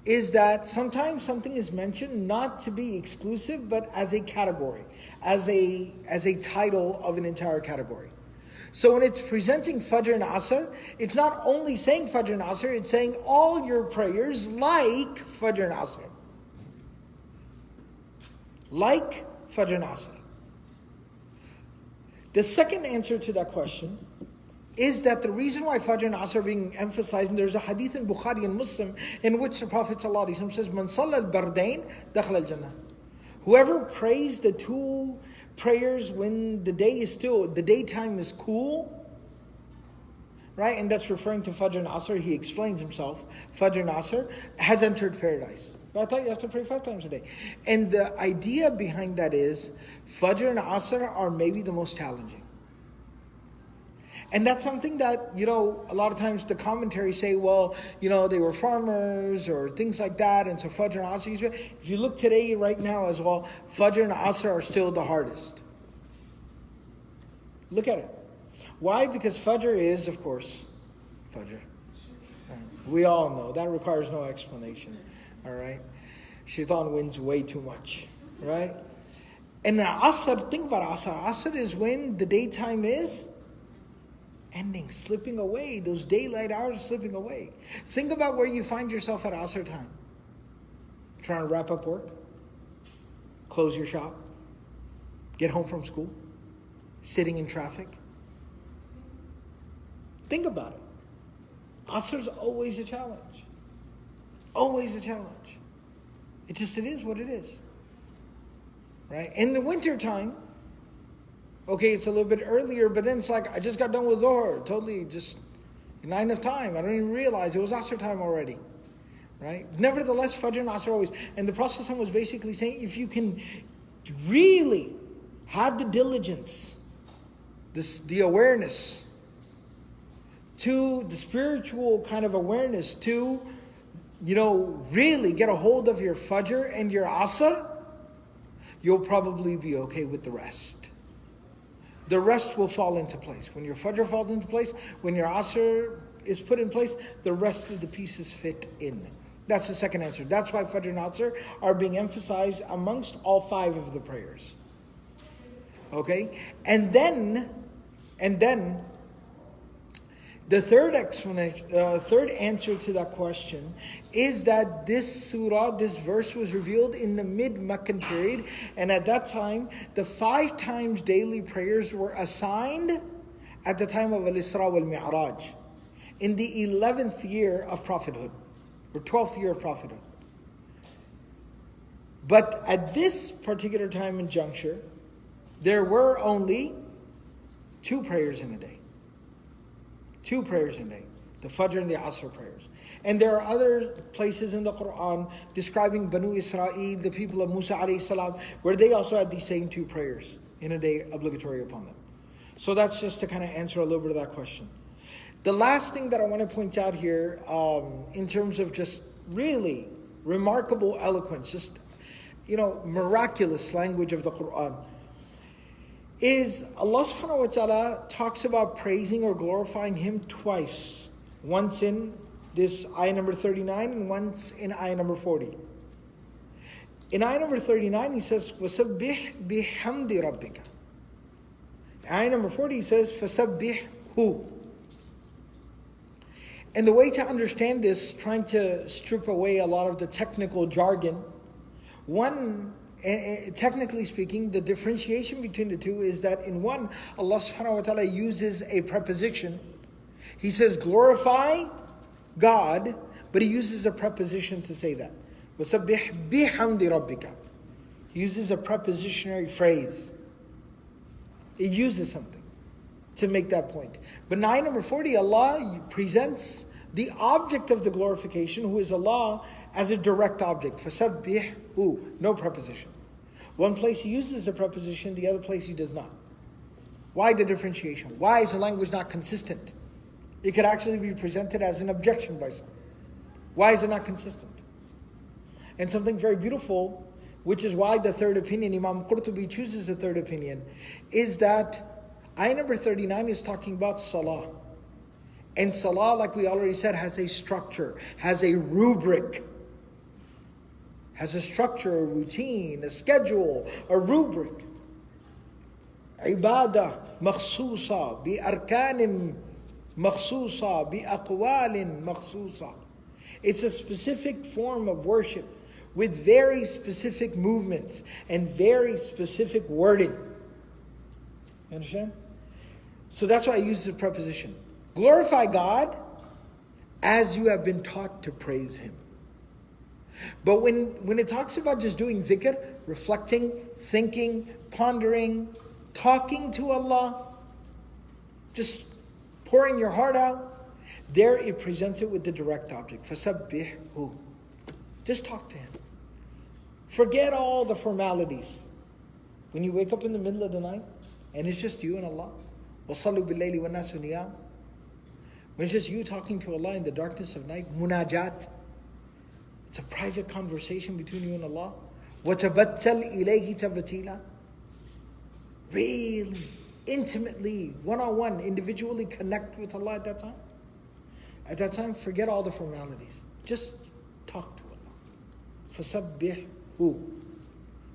is that sometimes something is mentioned not to be exclusive, but as a category, as a title of an entire category. So when it's presenting Fajr and Asr, it's not only saying Fajr and Asr, it's saying all your prayers like Fajr and Asr. Like Fajr and Asr. The second answer to that question is that the reason why Fajr and Asr are being emphasized, and there's a hadith in Bukhari and Muslim in which the Prophet ﷺ says, "Man salla al-bardain dakhala al-jannah." Whoever prays the 2 prayers when the daytime is cool, right? And that's referring to Fajr and Asr. He explains himself, Fajr and Asr, has entered paradise. But I thought you have to pray 5 times a day. And the idea behind that is, Fajr and Asr are maybe the most challenging. And that's something that, a lot of times the commentaries say, well, they were farmers or things like that. And so Fajr and Asr, if you look today, right now as well, Fajr and Asr are still the hardest. Look at it. Why? Because Fajr is, of course, Fajr. We all know. That requires no explanation. All right? Shaitan wins way too much. Right? And Asr, think about Asr. Asr is when the daytime is ending, slipping away. Those daylight hours are slipping away. Think about where you find yourself at Asr time. Trying to wrap up work, close your shop, get home from school, sitting in traffic. Think about it. Asr's always a challenge. Always a challenge. It is what it is. Right? In the winter time, okay, it's a little bit earlier, but then it's like, I just got done with Dhuhr, totally just not enough time. I don't even realize it was Asr time already, right? Nevertheless, Fajr and Asr always. And the Prophet was basically saying, if you can really have the diligence the awareness, to the spiritual kind of awareness, to, really get a hold of your Fajr and your Asr, you'll probably be okay with the rest. The rest will fall into place. When your Fajr falls into place, when your Asr is put in place, the rest of the pieces fit in. That's the second answer. That's why Fajr and Asr are being emphasized amongst all 5 of the prayers. Okay? And then the third explanation, third answer to that question is that this surah, this verse was revealed in the mid-Meccan period, and at that time, the 5 times daily prayers were assigned at the time of Al-Isra wal-Mi'raj, in the 11th year of prophethood, or 12th year of prophethood. But at this particular time and juncture, there were only 2 prayers in a day. 2 prayers in a day, the Fajr and the Asr prayers. And there are other places in the Quran describing Banu Israel, the people of Musa alayhi salam, where they also had these same 2 prayers in a day obligatory upon them. So that's just to kind of answer a little bit of that question. The last thing that I want to point out here, in terms of just really remarkable eloquence, just, miraculous language of the Quran, is Allah subhanahu wa ta'ala talks about praising or glorifying Him twice. Once in this ayah number 39 and once in ayah number 40. In ayah number 39 He says, وَسَبِّحْ بِحَمْدِ رَبِّكَ. Ayah number 40 He says, فَسَبِّحْهُ. And the way to understand this, trying to strip away a lot of the technical jargon, technically speaking, the differentiation between the two is that in one, Allah subhanahu wa ta'ala uses a preposition. He says glorify God, but He uses a preposition to say that. وَسَبِّحْ بِحَمْدِ رَبِّكَ. He uses a prepositionary phrase. He uses something to make that point. But in ayah number 40, Allah presents the object of the glorification, who is Allah, as a direct object. فَسَبِّحْهُ. No preposition. One place He uses a preposition, the other place He does not. Why the differentiation? Why is the language not consistent? It could actually be presented as an objection by some. Why is it not consistent? And something very beautiful, which is why the third opinion, Imam Qurtubi chooses the third opinion, is that ayah number 39 is talking about salah. And salah, like we already said, has a structure, has a rubric. Has a structure, a routine, a schedule, a rubric. Ibadah makhsusa, bi arkanim makhsusa, bi aqwalin makhsusa. It's a specific form of worship with very specific movements and very specific wording. You understand? So that's why I use the preposition. Glorify God as you have been taught to praise Him. But when it talks about just doing dhikr, reflecting, thinking, pondering, talking to Allah, just pouring your heart out, there it presents it with the direct object. فَسَبِّحْهُ. Just talk to Him. Forget all the formalities. When you wake up in the middle of the night, and it's just you and Allah. وَصَلُّوا بِاللَّيْلِ وَالنَّاسُ نِيَامٌ. When it's just you talking to Allah in the darkness of night, munajat. It's a private conversation between you and Allah. وَتَبَتَّلْ إِلَيْهِ تَبَتِيلًا. Really, intimately, one-on-one, individually connect with Allah at that time. At that time, forget all the formalities. Just talk to Allah. فَسَبِّحْهُ.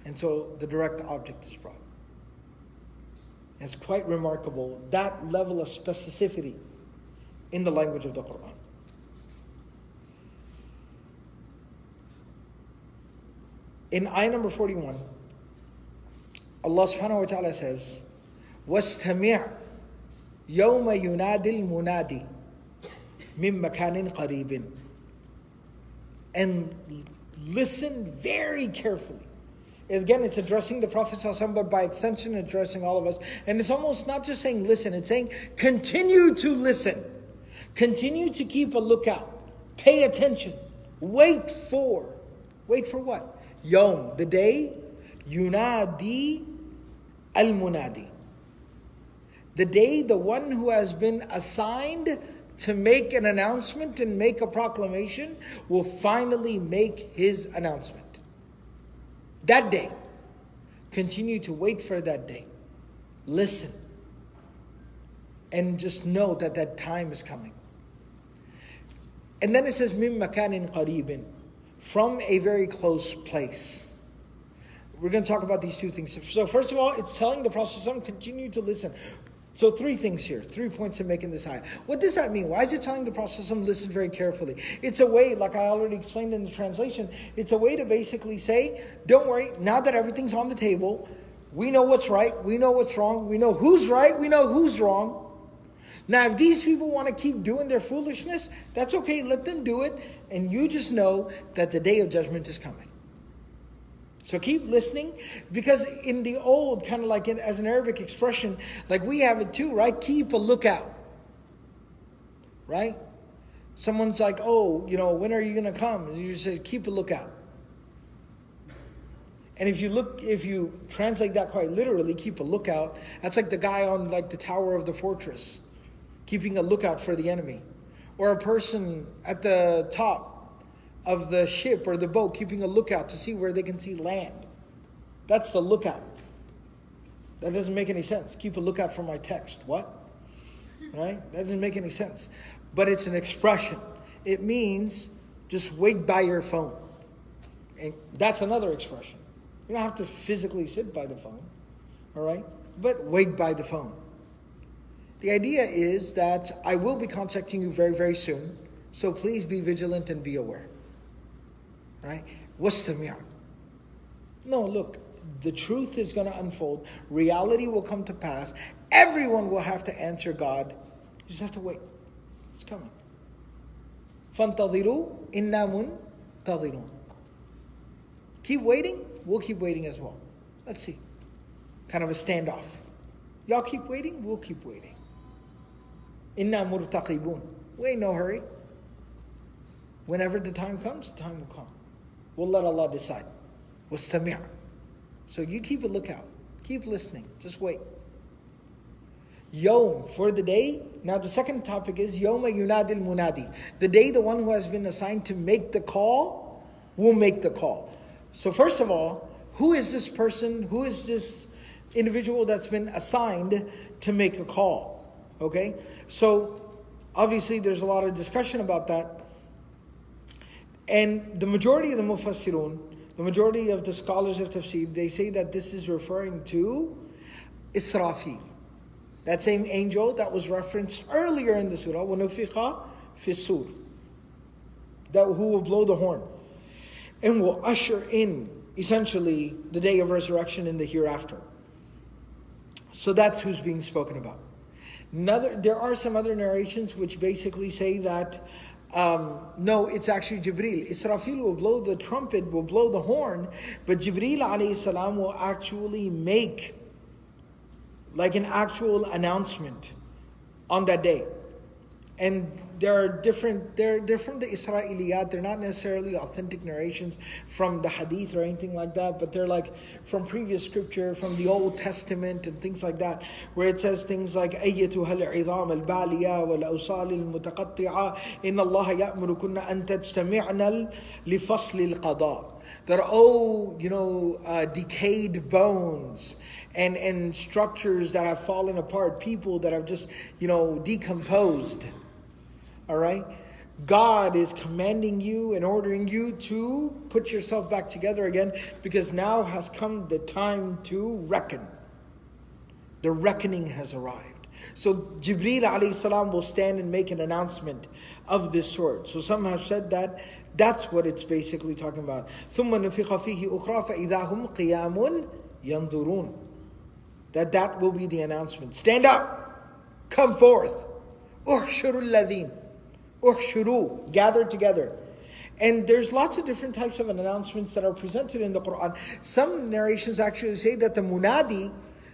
And so the direct object is brought. It's quite remarkable, that level of specificity in the language of the Quran. In ayah number 41, Allah subhanahu wa ta'ala says, وَاسْتَمِعْ يَوْمَ يُنَادِ الْمُنَادِ مِن مَكَانٍ قَرِيبٍ. And listen very carefully. Again, it's addressing the Prophet ﷺ, but by extension addressing all of us. And it's almost not just saying listen, it's saying continue to listen. Continue to keep a lookout. Pay attention. Wait for what? Yawm, the day, yunadi al-munadi. The day the one who has been assigned to make an announcement and make a proclamation will finally make his announcement. That day. Continue to wait for that day. Listen. And just know that that time is coming. And then it says, مِن مَكَانٍ قَرِيبٍ, from a very close place. We're going to talk about these two things. So first of all, it's telling the Prophet ﷺ, continue to listen. So 3 things here, 3 points to make in this ayah. What does that mean? Why is it telling the Prophet ﷺ, listen very carefully? It's a way, like I already explained in the translation, it's a way to basically say, don't worry, now that everything's on the table, we know what's right, we know what's wrong, we know who's right, we know who's wrong. Now, if these people want to keep doing their foolishness, that's okay, let them do it. And you just know that the day of judgment is coming. So keep listening, because in the old, kind of like as an Arabic expression, like we have it too, right? Keep a lookout, right? Someone's like, oh, when are you going to come? And you say, keep a lookout. And if you translate that quite literally, keep a lookout, that's like the guy on like the tower of the fortress, keeping a lookout for the enemy. Or a person at the top of the ship or the boat, keeping a lookout to see where they can see land. That's the lookout. That doesn't make any sense. Keep a lookout for my text. What? Right? That doesn't make any sense. But it's an expression. It means just wait by your phone. And that's another expression. You don't have to physically sit by the phone. All right? But wait by the phone. The idea is that I will be contacting you very, very soon. So please be vigilant and be aware. Right? وَاسْتَمِعْ. No, look, the truth is going to unfold. Reality will come to pass. Everyone will have to answer God. You just have to wait. It's coming. فَانْتَظِرُوا إِنَّا مُنْتَظِرُونَ. Keep waiting. We'll keep waiting as well. Let's see. Kind of a standoff. Y'all keep waiting. We'll keep waiting. Inna murtaqibun. We ain't no hurry. Whenever the time comes, the time will come. We'll let Allah decide. Wastami'. So you keep a lookout. Keep listening. Just wait. Yawm, for the day. Now the second topic is Yawma yunadil munadi. The day the one who has been assigned to make the call will make the call. So first of all, who is this person? Who is this individual that's been assigned to make a call? Okay? So obviously there's a lot of discussion about that. And the majority of the mufassirun, the majority of the scholars of tafsir, they say that this is referring to Israfil. That same angel that was referenced earlier in the surah, وَنُفِخَ فِي الصُّورِ, that who will blow the horn and will usher in essentially the day of resurrection in the hereafter. So that's who's being spoken about. There are some other narrations which basically say that no, it's actually Jibreel. Israfil will blow the trumpet, will blow the horn, but Jibreel alayhi salam will actually make like an actual announcement on that day. And they're from the Israeliyat. They're not necessarily authentic narrations from the hadith or anything like that, but they're like from previous scripture, from the Old Testament and things like that, where it says things like أَيَّتُهَا الْعِظَامَ الْبَالِيَةَ وَالْأَوْصَالِ الْمُتَقَطِّعَةِ إِنَّ اللَّهَ يَأْمُرُكُنَّ أَن تَجْتَمِعْنَ لِفَصْلِ الْقَضَاءِ. That decayed bones and structures that have fallen apart, people that have just decomposed. All right? God is commanding you and ordering you to put yourself back together again, because now has come the time to reckon. The reckoning has arrived. So Jibreel alayhi salam will stand and make an announcement of this sort. So some have said that that's what it's basically talking about. ثُمَّ نُفِخَ فِيهِ أُخْرَى فَإِذَا هُمْ قِيَامٌ يَنْظُرُونَ. That will be the announcement. Stand up. Come forth. اُحْشُرُوا الَّذِينَ. Ukhshuru, gather together. And there's lots of different types of announcements that are presented in the Quran. Some narrations actually say that the munadi,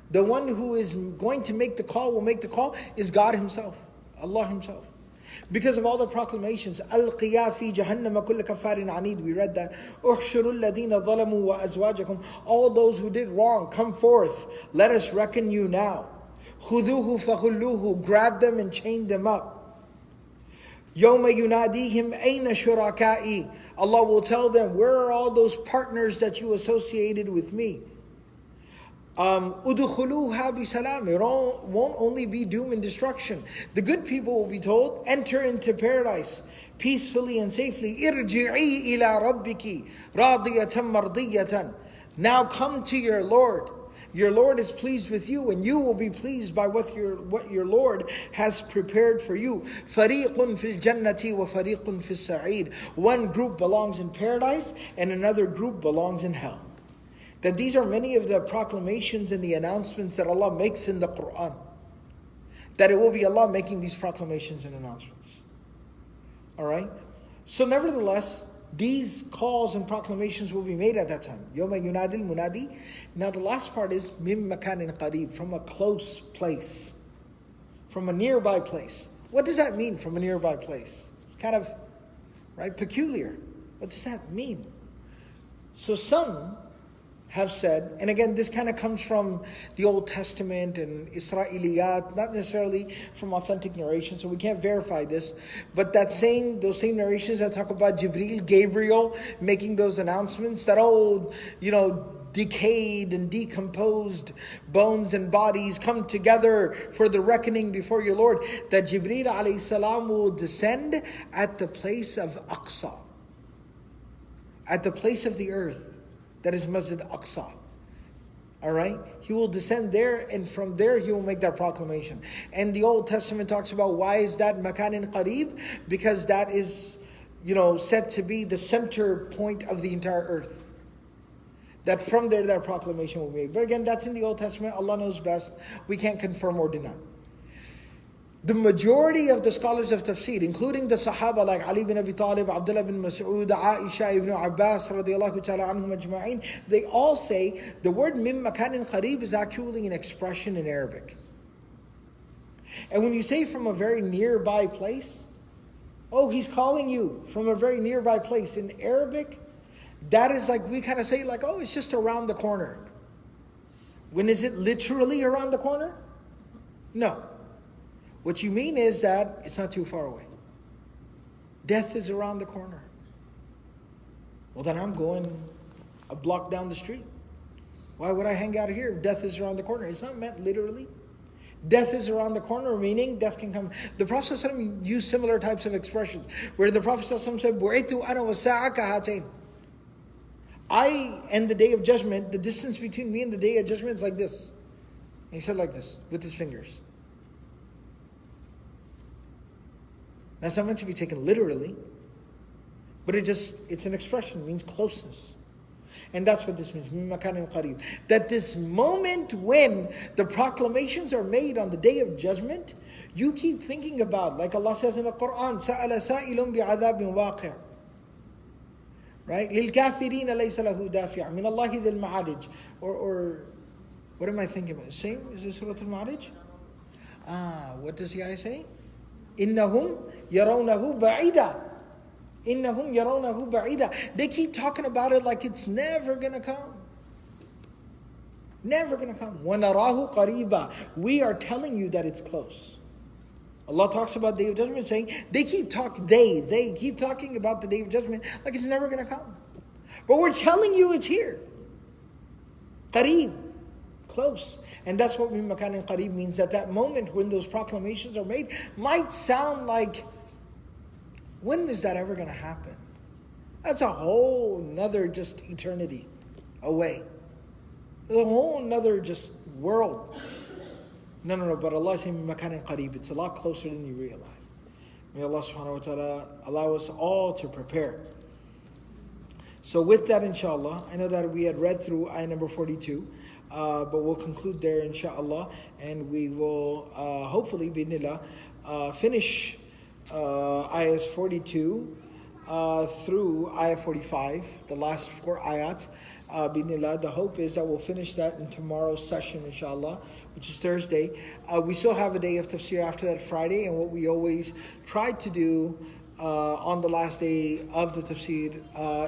the one who is going to make the call, will make the call, is God Himself, Allah Himself. Because of all the proclamations, Al-Qiya fi Jahannama kulla kafarin anid, we read that. Ukhshuru alladhina zalamu wa azwajakum. All those who did wrong, come forth. Let us reckon you now. خُذُوهُ فَغُلُّوهُ, grab them and chain them up. يَوْمَ يُنَادِيهِمْ أَيْنَ شُرَكَائِي, Allah will tell them, where are all those partners that you associated with me? أُدْخُلُوهَا بِسَلَامٍ, it won't only be doom and destruction. The good people will be told, enter into paradise peacefully and safely. ارْجِعِي إِلَىٰ رَبِّكِ رَاضِيَةً مَرْضِيَّةً, now come to your Lord. Your Lord is pleased with you, and you will be pleased by what your Lord has prepared for you. فَرِيقٌ فِي الْجَنَّةِ وَفَرِيقٌ فِي السَّعِيدِ, one group belongs in paradise and another group belongs in hell. That these are many of the proclamations and the announcements that Allah makes in the Quran. That it will be Allah making these proclamations and announcements. Alright? So nevertheless, these calls and proclamations will be made at that time. يَوْمَ يُنَادِ الْمُنَادِي. Now the last part is مِن مَكَانٍ قَرِيب, from a close place. From a nearby place. What does that mean, from a nearby place? Kind of, right, peculiar. What does that mean? So some have said, and again this kind of comes from the Old Testament and Israeliyat, not necessarily from authentic narration, so we can't verify this, but those same narrations that talk about Gabriel making those announcements, that decayed and decomposed bones and bodies come together for the reckoning before your Lord, that Jibreel alayhi salam will descend at the place of Aqsa, at the place of the earth, that is Masjid Aqsa. Alright? He will descend there, and from there he will make that proclamation. And the Old Testament talks about, why is that Makanin Qareeb? Because that is, said to be the center point of the entire earth. That from there that proclamation will be made. But again, that's in the Old Testament. Allah knows best. We can't confirm or deny. The majority of the scholars of tafsir, including the Sahaba like Ali bin Abi Talib, Abdul bin Mas'ud, Aisha ibn Abbas radiallahu ta'ala anhum ajma'in, they all say the word min makanin qareeb is actually an expression in Arabic. And when you say from a very nearby place, he's calling you from a very nearby place. In Arabic, that is like, we kind of say like, it's just around the corner. When is it literally around the corner? No. What you mean is that it's not too far away. Death is around the corner. Well, then I'm going a block down the street. Why would I hang out here if death is around the corner? It's not meant literally. Death is around the corner, meaning death can come. The Prophet ﷺ used similar types of expressions, where the Prophet ﷺ said, "Bu'ithu ana wa sa'a kahatain." I and the day of judgment, the distance between me and the day of judgment is like this. And he said like this, with his fingers. That's not meant to be taken literally, but it's an expression, it means closeness. And that's what this means, مَكَانٍ قَرِيب. That this moment when the proclamations are made on the day of judgment, you keep thinking about, like Allah says in the Quran, سَأَلَ سَائِلٌ بِعَذَابٍ وَاقِعٍ. Right? لِلْكَافِرِينَ لَيْسَ لَهُ دَافِعٌ مِنَ اللَّهِ ذِي الْمَعَارِجِ. Or what am I thinking about? Same? Is this Surah Al-Ma'arij? What does the ayah say? إِنَّهُمْ يَرَوْنَهُ بَعِيدًا. إِنَّهُمْ يَرَوْنَهُ بَعِيدًا. They keep talking about it like it's never going to come. Never going to come. وَنَرَاهُ قَرِيبًا. We are telling you that it's close. Allah talks about the Day of Judgment saying, they keep talking about the Day of Judgment like it's never going to come. But we're telling you it's here. Qareeb. Close. And that's what min makanin qareeb means, at that moment when those proclamations are made might sound like, when is that ever going to happen? That's a whole nother just eternity away. There's a whole nother just world. No, but Allah is saying min makanin qareeb. It's a lot closer than you realize. May Allah subhanahu wa ta'ala allow us all to prepare. So with that, inshallah, I know that we had read through ayah number 42. But we'll conclude there, inshallah, and we will hopefully, bi'idhnillah, finish ayahs 42 through ayah 45, the last 4 ayats. Bi'idhnillah, the hope is that we'll finish that in tomorrow's session, inshallah, which is Thursday. We still have a day of tafsir after that, Friday, and what we always try to do on the last day of the tafsir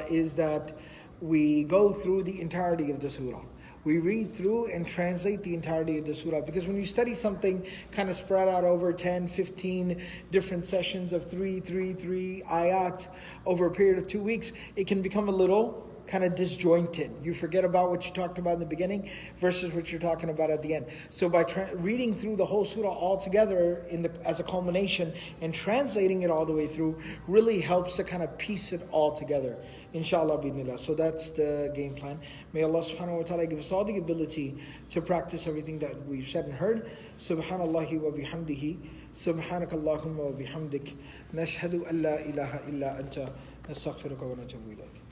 is that we go through the entirety of the surah. We read through and translate the entirety of the surah. Because when you study something kind of spread out over 10, 15 different sessions of 3 ayat over a period of 2 weeks, it can become a little kind of disjointed. You forget about what you talked about in the beginning versus what you're talking about at the end. So by reading through the whole surah all together as a culmination and translating it all the way through really helps to kind of piece it all together. Inshallah bidnillah. So that's the game plan. May Allah subhanahu wa ta'ala give us all the ability to practice everything that we've said and heard. Subhanallahi wa bihamdihi. Subhanakallahumma wa bihamdik. Nashhadu an la ilaha illa anta. Nastaghfiruka wa natubu ilayk.